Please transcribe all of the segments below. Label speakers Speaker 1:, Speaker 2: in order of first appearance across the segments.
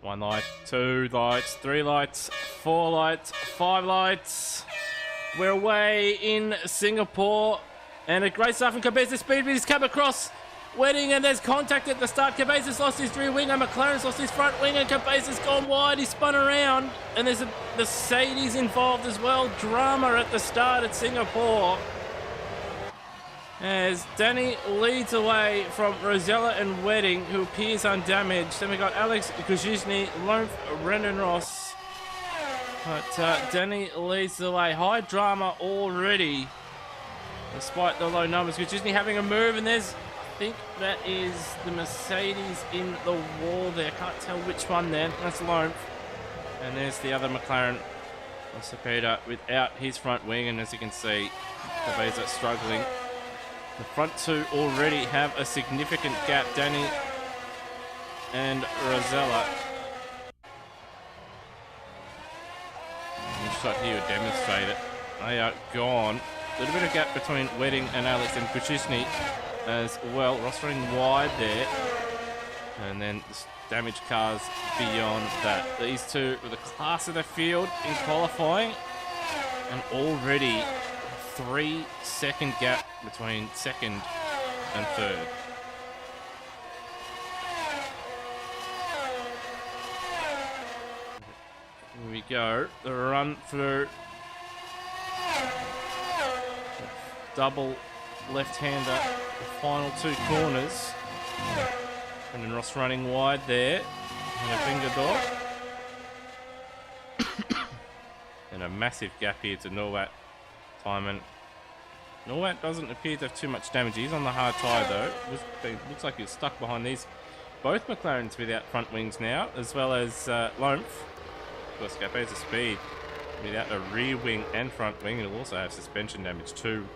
Speaker 1: 1 light, 2 lights, 3 lights, 4 lights, 5 lights. We're away in Singapore. And a great start from Cabezas Speed, but he's come across Wedding, and there's contact at the start. Cabezas lost his rear wing, and McLaren's lost his front wing, and Cabezas gone wide. He spun around, and there's a Mercedes involved as well. Drama at the start at Singapore. As Danny leads away from Rosella and Wedding, who appears undamaged. Then we got Alex Guzhizny, Lomph, Brendan Ross. But Danny leads the way. High drama already, despite the low numbers. Guzhizny having a move, and there's, I think that is the Mercedes in the wall there. Can't tell which one there. That's Lomph. And there's the other McLaren. Cepeda without his front wing, and as you can see, Cabezas struggling. The front two already have a significant gap, Danny and Rosella. This shot here would demonstrate it. They are gone. A little bit of gap between Wedding and Alex and Guzhizny as well. Ross running wide there. And then damaged cars beyond that. These two with the class of the field in qualifying, and already 3-second gap between second and third. Here we go, the run through. Double left-hander, the final two corners. And then Ross running wide there, and a finger dog. And a massive gap here to Norwat. Timon. Norwat doesn't appear to have too much damage. He's on the hard tyre though. Looks like he's stuck behind these. Both McLarens without front wings now, as well as Lomph. Of course, Cabezas Speed without a rear wing and front wing. It'll also have suspension damage too,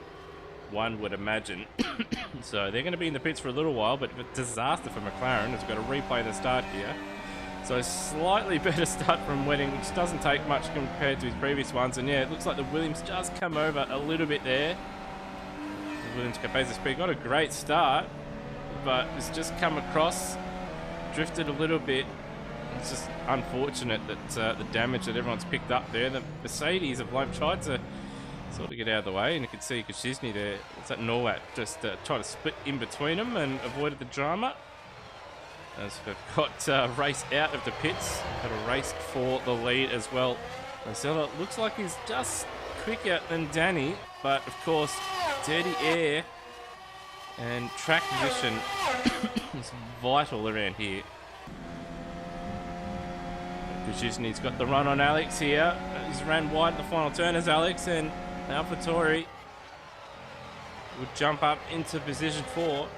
Speaker 1: one would imagine. So they're going to be in the pits for a little while, but a disaster for McLaren as we've got to replay the start here. So slightly better start from Wedding, which doesn't take much compared to his previous ones. And yeah, it looks like the Williams just come over a little bit there. The Williams Cabezas Speed got a great start, but it's just come across, drifted a little bit. It's just unfortunate that the damage that everyone's picked up there. The Mercedes of Lomph tried to sort of get out of the way, and you can see Guzhizny there. It's that Norwat just tried to split in between them and avoided the drama. As we've got race out of the pits, got a race for the lead as well. Rosella looks like he's just quicker than Danny, but of course, dirty air and track position is vital around here. Guzhizny's got the run on Alex here. He's ran wide in the final turn as Alex, and AlphaTauri would jump up into position 4.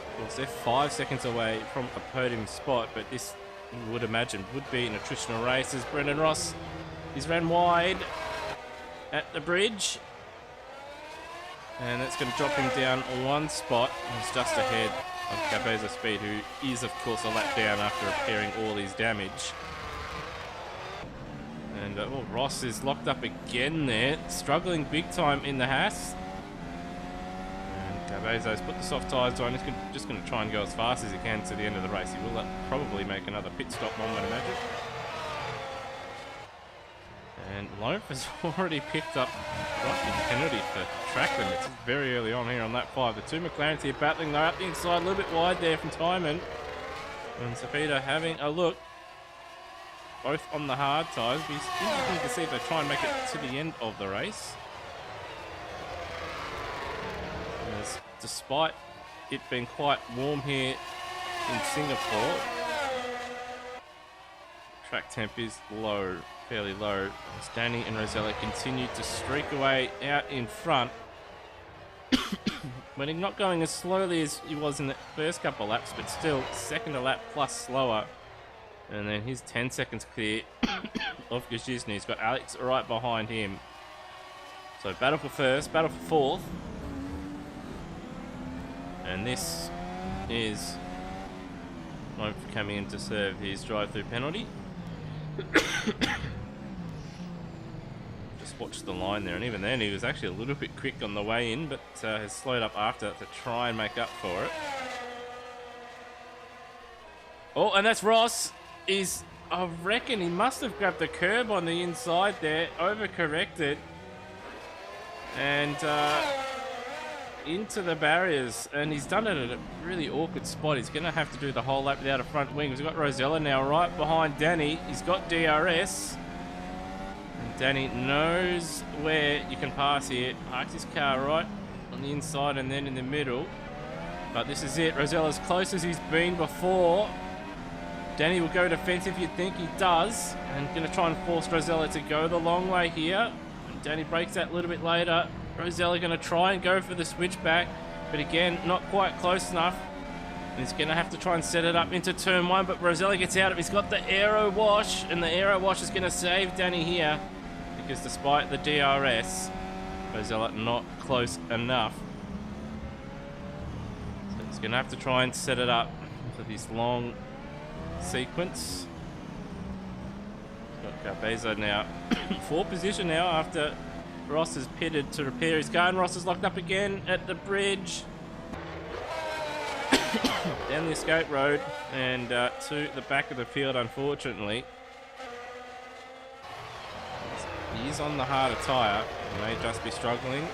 Speaker 1: Of course, they're 5 seconds away from a podium spot, but this, you would imagine, would be an attritional race as Brendan Ross is ran wide at the bridge. And that's going to drop him down one spot. He's just ahead of Cabezas Speed, who is, of course, a lap down after repairing all his damage. And Ross is locked up again there, struggling big time in the Haas. Cabezas put the soft tyres on. He's just going to try and go as fast as he can to the end of the race. He will probably make another pit stop, one would imagine. And Lomph has already picked up the penalty for track limits. It's very early on here on lap 5. The two McLarens here battling. They're up the inside, a little bit wide there from Timon. And Cepeda having a look. Both on the hard tyres. But it's interesting to see if they try and make it to the end of the race. Despite it being quite warm here in Singapore, track temp is low, fairly low. As Danny and Rosella continue to streak away out in front. Wedding not going as slowly as he was in the first couple of laps, but still second a lap plus slower. And then he's 10 seconds clear of Guzhizny. He's got Alex right behind him. So battle for first, battle for fourth. And this is Lomph coming in to serve his drive-through penalty. Just watch the line there, and even then he was actually a little bit quick on the way in, but has slowed up after to try and make up for it. Oh, and that's Ross. I reckon he must have grabbed the curb on the inside there, overcorrected, and into the barriers. And he's done it at a really awkward spot. He's going to have to do the whole lap without a front wing. We've got Rosella now right behind Danny. He's got DRS. And Danny knows where you can pass here. Parks his car right on the inside and then in the middle. But this is it. Rosella's close as he's been before. Danny will go defensive, you'd think. He does. And going to try and force Rosella to go the long way here. And Danny breaks that a little bit later. Rosella going to try and go for the switchback. But again, not quite close enough. And he's going to have to try and set it up into turn 1. But Rosella gets out of it. He's got the aero wash. And the aero wash is going to save Danny here. Because despite the DRS, Rosella not close enough. So he's going to have to try and set it up for this long sequence. Got Carbezo now 4th position now after Ross has pitted to repair his car, and Ross is locked up again at the bridge. Down the escape road and to the back of the field, unfortunately. He's on the harder tyre. He may just be struggling.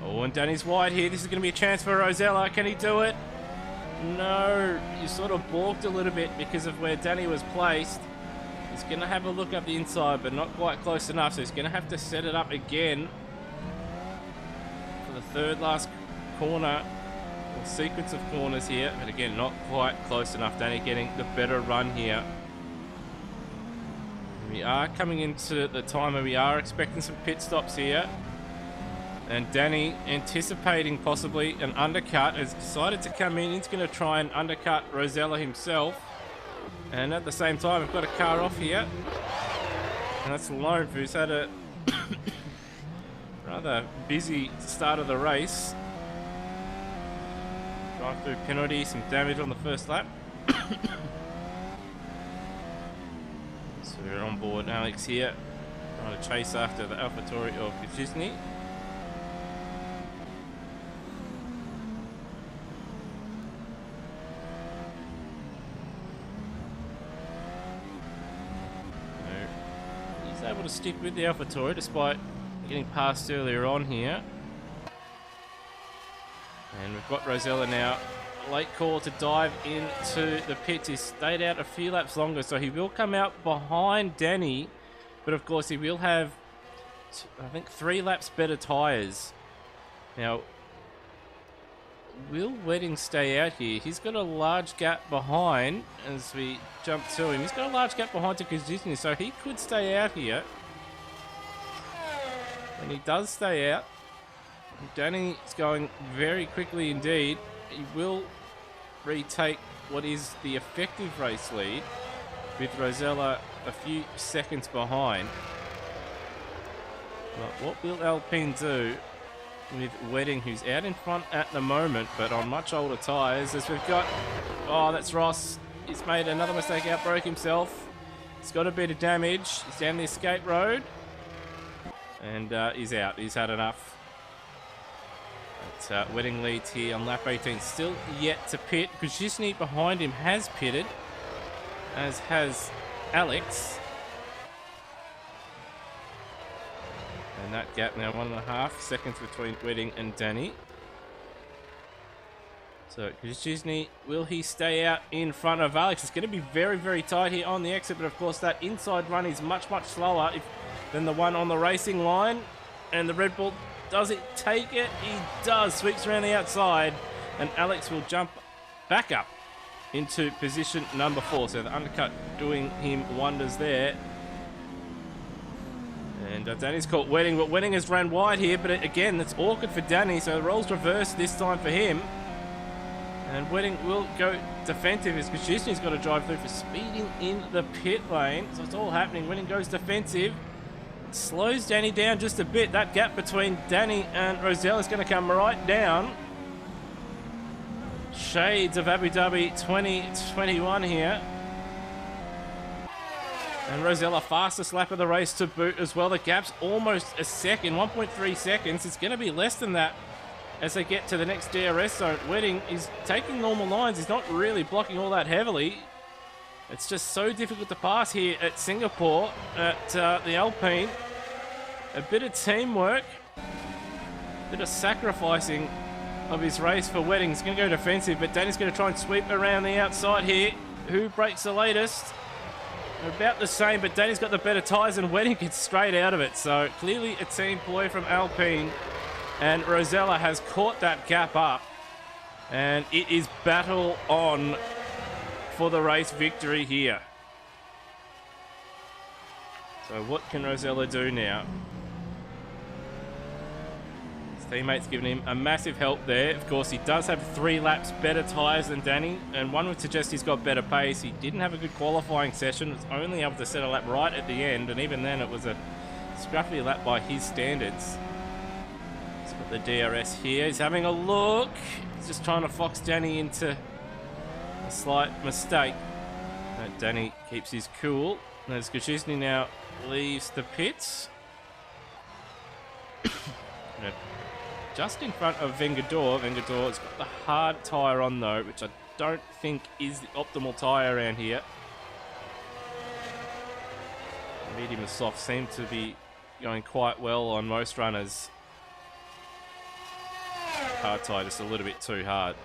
Speaker 1: Oh, and Danny's wide here. This is going to be a chance for Rosella. Can he do it? No, you sort of balked a little bit because of where Danny was placed. He's going to have a look up the inside, but not quite close enough, so he's going to have to set it up again for the third last corner, or sequence of corners here, but again, not quite close enough. Danny getting the better run here. We are coming into the time where we are expecting some pit stops here. And Danny, anticipating possibly an undercut, has decided to come in. He's going to try and undercut Rosella himself. And at the same time, we've got a car off here. And that's Lone, who's had a rather busy start of the race. Drive-through penalty, some damage on the first lap. So we're on board Alex here, trying to chase after the AlphaTauri of Disney. Able to stick with the AlphaTauri despite getting passed earlier on here. And we've got Rosella now. Late call to dive into the pits. He's stayed out a few laps longer, so he will come out behind Danny. But of course, he will have, I think, 3 laps better tyres. Now, will Wedding stay out here? He's got a large gap behind as we jump to him. He's got a large gap behind to Disney, so he could stay out here. When he does stay out, Danny is going very quickly indeed. He will retake what is the effective race lead with Rosella a few seconds behind. But what will Alpine do with Wedding, who's out in front at the moment, but on much older tyres, as we've got... Oh, that's Ross. He's made another mistake, outbroke himself. He's got a bit of damage. He's down the escape road. And he's out. He's had enough. But Wedding leads here on lap 18. Still yet to pit. Kuzhisny behind him has pitted, as has Alex. And that gap now 1.5 seconds between Wedding and Danny. So Kuzhisny, will he stay out in front of Alex? It's going to be very, very tight here on the exit, but of course that inside run is much, much slower than the one on the racing line. And the Red Bull, does it take it? He does. Sweeps around the outside, and Alex will jump back up into position number 4. So the undercut doing him wonders there. And Danny's caught Wedding, but Wedding has ran wide here, but again, it's awkward for Danny, so the roles reversed this time for him. And Wedding will go defensive as Kuzhisny's got to drive through for speeding in the pit lane. So it's all happening. Wedding goes defensive. Slows Danny down just a bit. That gap between Danny and Rosella is going to come right down. Shades of Abu Dhabi 2021 here. And Rosella, fastest lap of the race to boot as well. The gap's almost a second, 1.3 seconds. It's going to be less than that as they get to the next DRS zone. Wedding is taking normal lines. He's not really blocking all that heavily. It's just so difficult to pass here at Singapore, at the Alpine. A bit of teamwork, a bit of sacrificing of his race for Wedding. He's going to go defensive, but Danny's going to try and sweep around the outside here. Who breaks the latest? They're about the same, but Danny's got the better tyres and Wedding gets straight out of it. So clearly a team ploy from Alpine, and Rosella has caught that gap up, and it is battle on for the race victory here. So what can Rosella do now? His teammate's given him a massive help there. Of course, he does have 3 laps better tyres than Danny, and one would suggest he's got better pace. He didn't have a good qualifying session, was only able to set a lap right at the end, and even then it was a scruffy lap by his standards. He's got the DRS here. He's having a look. He's just trying to fox Danny into a slight mistake. Danny keeps his cool. As Kachusny now leaves the pits. Just in front of Vengador. Vengador's got the hard tyre on though, which I don't think is the optimal tyre around here. Medium and soft seem to be going quite well on most runners. Hard tyre just a little bit too hard.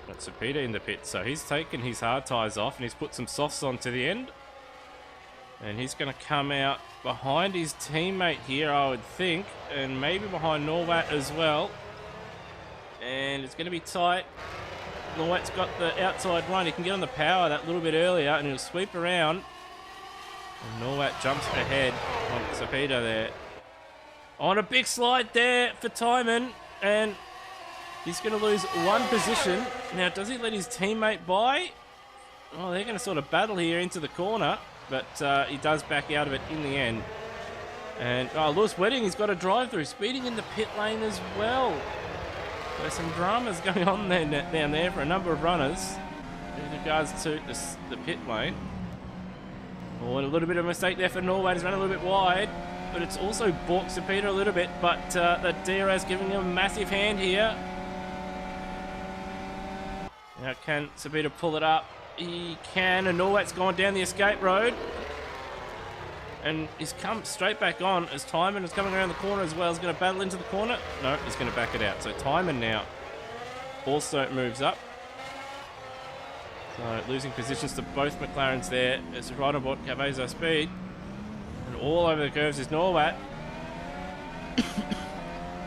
Speaker 1: That's Peter in the pit, so he's taken his hard tyres off and he's put some softs on to the end. And he's going to come out behind his teammate here, I would think, and maybe behind Norwat as well. And it's going to be tight. Norwat's got the outside run. He can get on the power that little bit earlier and he'll sweep around. And Norwat jumps ahead of Sapita there. On a big slide there for Timon, and he's going to lose 1 position. Now, does he let his teammate by? Oh, they're going to sort of battle here into the corner, but he does back out of it in the end. And Lewis Wedding, he's got a drive through, speeding in the pit lane as well. There's some dramas going on there, down there for a number of runners in regards to the pit lane. Oh, and a little bit of a mistake there for Norway. He's run a little bit wide, but it's also balked Sapita a little bit, but the DRS giving him a massive hand here. Now can Sapita pull it up? He can, and Norwat's gone down the escape road. And he's come straight back on as Timon is coming around the corner as well. He's going to battle into the corner. No, he's going to back it out. So Timon now also moves up. So losing positions to both McLarens there. It's right on board Cabeza speed. And all over the curves is Norwat.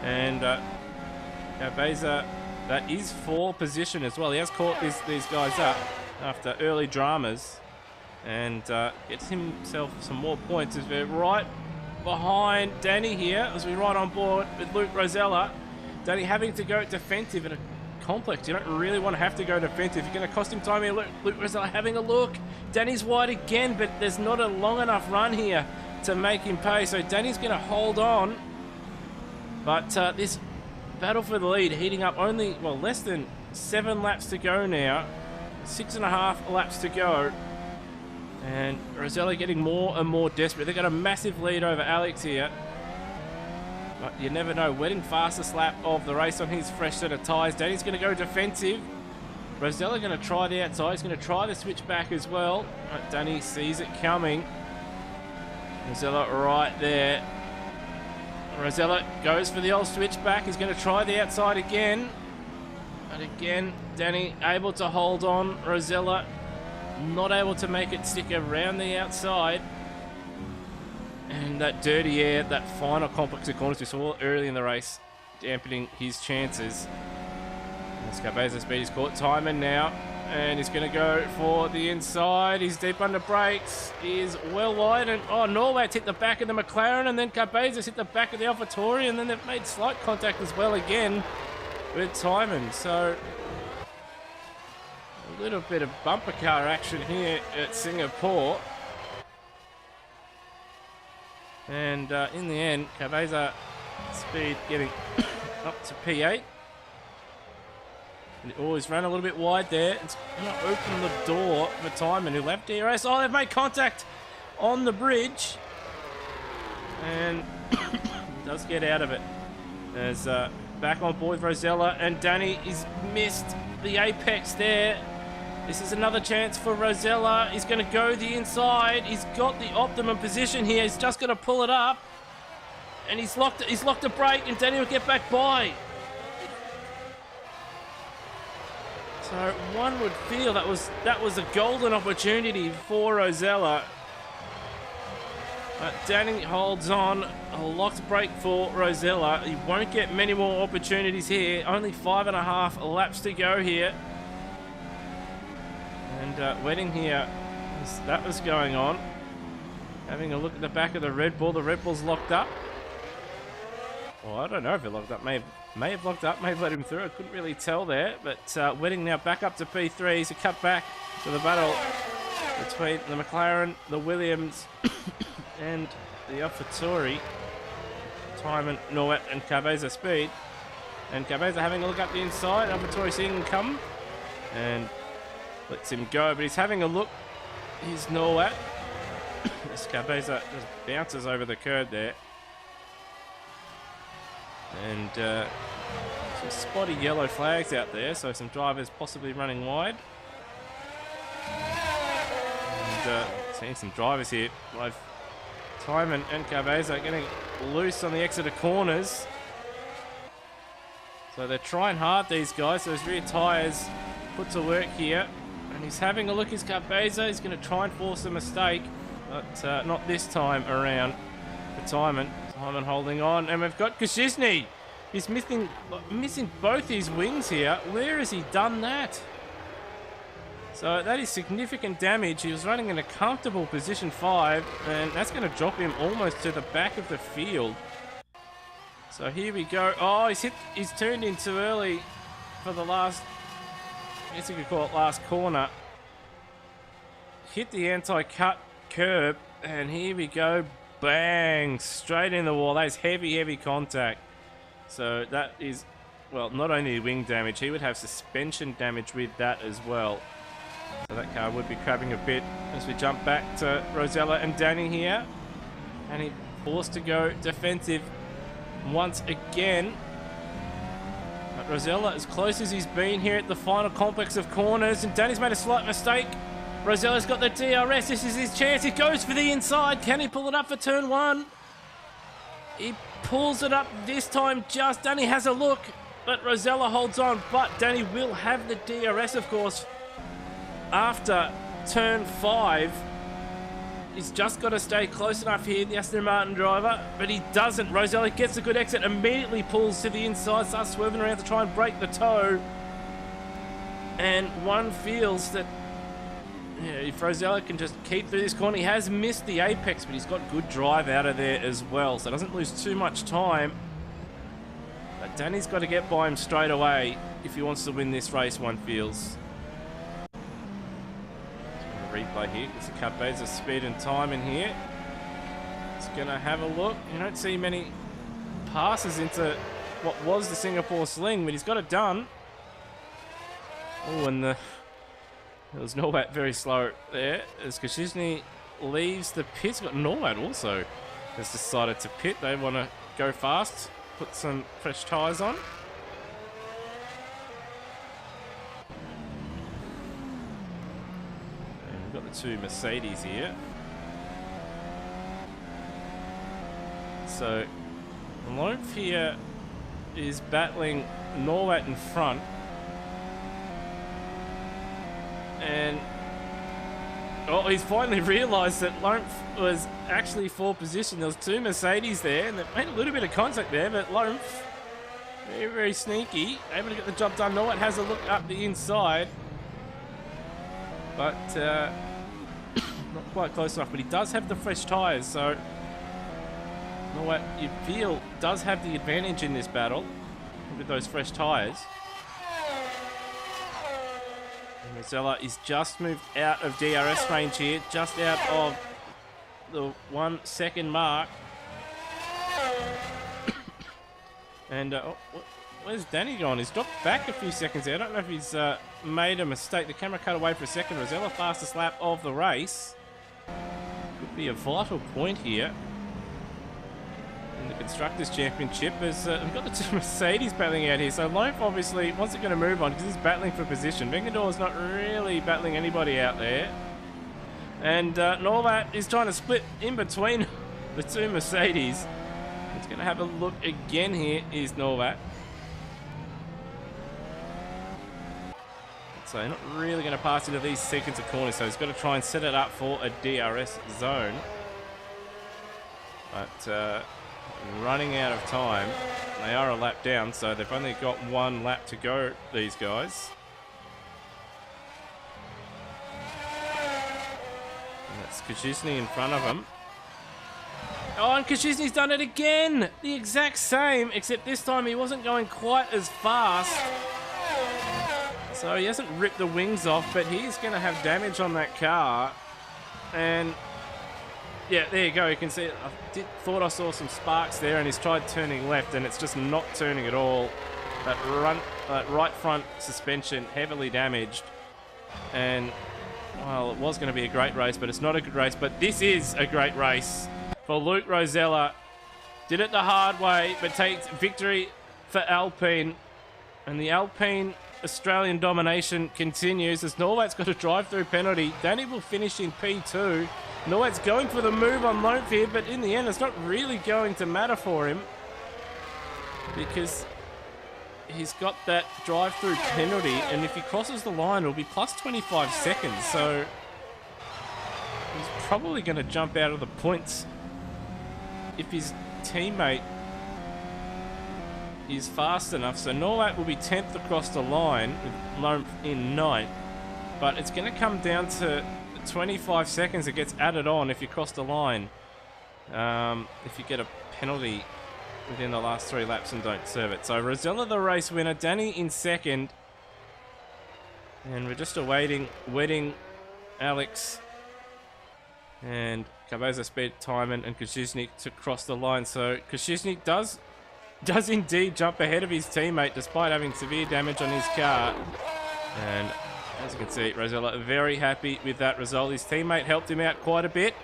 Speaker 1: And Cabeza, that is for position as well. He has caught these guys up after early dramas. And gets himself some more points as we're right behind Danny here, as we're right on board with Luke Rosella. Danny having to go defensive in a complex. You don't really want to have to go defensive. You're going to cost him time here. Luke Rosella having a look. Danny's wide again, but there's not a long enough run here to make him pay. So Danny's going to hold on. But this battle for the lead heating up only, well, less than 7 laps to go now. 6.5 laps to go. And Rosella getting more and more desperate. They've got a massive lead over Alex here. But you never know. Wedding fastest lap of the race on his fresh set of tyres. Danny's going to go defensive. Rosella going to try the outside. He's going to try the switch back as well. But Danny sees it coming. Rosella right there. Rosella goes for the old switch back. He's going to try the outside again. But again, Danny able to hold on. Rosella not able to make it stick around the outside. And that dirty air, that final complex of corners we saw early in the race, dampening his chances. Cabeza speed is caught. Timon now, and he's going to go for the inside. He's deep under brakes. He is well wide, and Norway's hit the back of the McLaren, and then Cabeza's hit the back of the AlphaTauri, and then they've made slight contact as well again with Timon. So a little bit of bumper car action here at Singapore. And in the end, Cabeza speed getting up to P8. And he's ran a little bit wide there. It's going to open the door for Timon, who left DRS. Oh, they've made contact on the bridge. And he does get out of it. As back on board Rosella, and Danny is missed the apex there. This is another chance for Rosella. He's going to go the inside. He's got the optimum position here. He's just going to pull it up. And he's locked a brake, and Danny will get back by. So one would feel that was a golden opportunity for Rosella. But Danny holds on. A locked brake for Rosella. He won't get many more opportunities here. Only 5.5 laps to go here. And Wedding here, that was going on. Having a look at the back of the Red Bull. The Red Bull's locked up. Well, I don't know if it locked up. May have locked up. May have let him through. I couldn't really tell there. But Wedding now back up to P3. So cut back to the battle between the McLaren, the Williams, and the AlphaTauri. Tymon, Norwet, and Cabeza Speed. And Cabeza having a look up the inside. AlphaTauri seeing him come. And lets him go, but he's having a look. He's Norwet. This Cabeza just bounces over the curb there. And some spotty yellow flags out there, so some drivers possibly running wide. And seeing some drivers here, both Tymon and Cabeza getting loose on the exit of corners. So they're trying hard, these guys. Those rear tyres put to work here. And he's having a look, his Cabeza. He's going to try and force a mistake, but not this time around for Tymon. Tymon holding on, and we've got Kosciuszny. He's missing both his wings here. Where has he done that? So that is significant damage. He was running in a comfortable position 5, and that's going to drop him almost to the back of the field. So here we go. Oh, he's turned in too early for the last, I guess you could call it last corner. Hit the anti-cut curb, and here we go. Bang! Straight in the wall. That is heavy, heavy contact. So that is, well, not only wing damage, he would have suspension damage with that as well. So that car would be crabbing a bit as we jump back to Rosella and Danny here. And he forced to go defensive once again. But Rosella, as close as he's been here at the final complex of corners, and Danny's made a slight mistake. Rosella's got the DRS. This is his chance. He goes for the inside. Can he pull it up for turn 1? He pulls it up this time just. Danny has a look, but Rosella holds on. But Danny will have the DRS, of course, after turn 5. He's just got to stay close enough here, the Aston Martin driver, but he doesn't. Rosella gets a good exit, immediately pulls to the inside, starts swerving around to try and break the toe. And one feels that, yeah, if Rosella can just keep through this corner, he has missed the apex, but he's got good drive out of there as well, so doesn't lose too much time. But Danny's got to get by him straight away if he wants to win this race, one feels. Replay here, gets a Cabeza speed and time in here. It's gonna have a look. You don't see many passes into what was the Singapore Sling, but he's got it done. Oh, and there was Norwat very slow there as Kosciuszny leaves the pits. But Norwat also has decided to pit. They want to go fast, put some fresh tyres on. Got the two Mercedes here. So Lomph here is battling Norwat in front. And oh, he's finally realised that Lomph was actually for position. There was two Mercedes there, and they made a little bit of contact there, but Lomph, very, very sneaky, able to get the job done. Norwat has a look up the inside. But not quite close enough, but he does have the fresh tyres, so Norwat, you feel, does have the advantage in this battle with those fresh tyres. And Rosella is just moved out of DRS range here, just out of the 1 second mark. And where's Danny gone? He's dropped back a few seconds there. I don't know if he's made a mistake. The camera cut away for a second. Rosella, fastest lap of the race. Could be a vital point here. the Constructors' Championship. As we've got the two Mercedes battling out here. So Loaf obviously wants to move on because he's battling for position. Vengador's not really battling anybody out there. And Norvat is trying to split in between the two Mercedes. He's going to have a look again here, is Norvat. So not really going to pass into these seconds of corners, so he's got to try and set it up for a DRS zone. But running out of time. They are a lap down, so they've only got one lap to go, these guys. And that's Kazuzny in front of him. Oh, and Kazuzny's done it again! The exact same, except this time he wasn't going quite as fast. So he hasn't ripped the wings off, but he's going to have damage on that car. And yeah, there you go. You can see, thought I saw some sparks there, and he's tried turning left, and it's just not turning at all. That right front suspension heavily damaged. And, well, it was going to be a great race, but it's not a good race. But this is a great race for Luke Rosella. Did it the hard way, but takes victory for Alpine. And the Alpine Australian domination continues as Norway's got a drive-through penalty. Danny will finish in P2. Norway's going for the move on Loaf here, but in the end, it's not really going to matter for him because he's got that drive-through penalty, and if he crosses the line, it'll be plus 25 seconds. So he's probably going to jump out of the points if his teammate is fast enough. So Norway will be 10th across the line with Loaf in 9th, but it's going to come down to 25 seconds that gets added on if you cross the line. If you get a penalty within the last 3 laps and don't serve it. So Rosella the race winner, Danny in 2nd, and we're just awaiting Wedding, Alex, and Carboza, Speed, Timon, and Kazuznik to cross the line. So Kazuznik does indeed jump ahead of his teammate despite having severe damage on his car. And as you can see, Rosella very happy with that result. His teammate helped him out quite a bit.